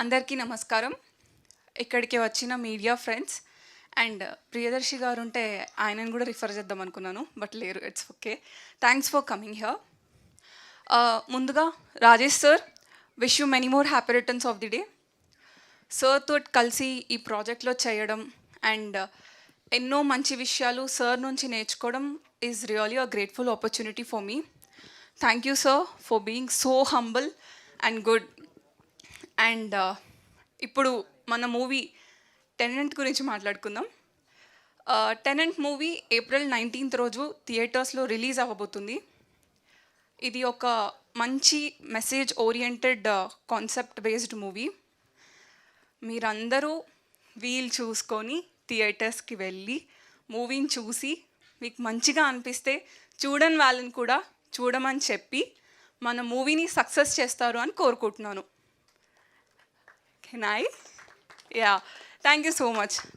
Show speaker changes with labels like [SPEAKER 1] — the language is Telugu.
[SPEAKER 1] అందరికీ నమస్కారం. ఇక్కడికి వచ్చిన మీడియా ఫ్రెండ్స్ అండ్ ప్రియదర్శి గారు ఉంటే ఆయనను కూడా రిఫర్ చేద్దాం అనుకున్నాను, బట్ లేరు. It's okay. Thanks for coming here. ముందుగా Rajesh sir, wish you many more happy returns of the day. Sir తోటి కలిసి ఈ ప్రాజెక్ట్లో చేయడం అండ్ ఎన్నో మంచి విషయాలు సార్ నుంచి నేర్చుకోవడం is really a grateful opportunity for me. Thank you sir for being so humble and good. And ఇప్పుడు మన మూవీ టెనెంట్ గురించి మాట్లాడుకుందాం. టెనెంట్ మూవీ ఏప్రిల్ 19th రోజు థియేటర్స్లో రిలీజ్ అవ్వబోతుంది. ఇది ఒక మంచి message oriented concept based movie. మీరందరూ వీలు చూసుకొని థియేటర్స్కి వెళ్ళి మూవీని చూసి మీకు మంచిగా అనిపిస్తే చూడని వాళ్ళని కూడా చూడమని చెప్పి మన మూవీని సక్సెస్ చేస్తారు అని కోరుకుంటున్నాను. Can I? Yeah. Thank you so much.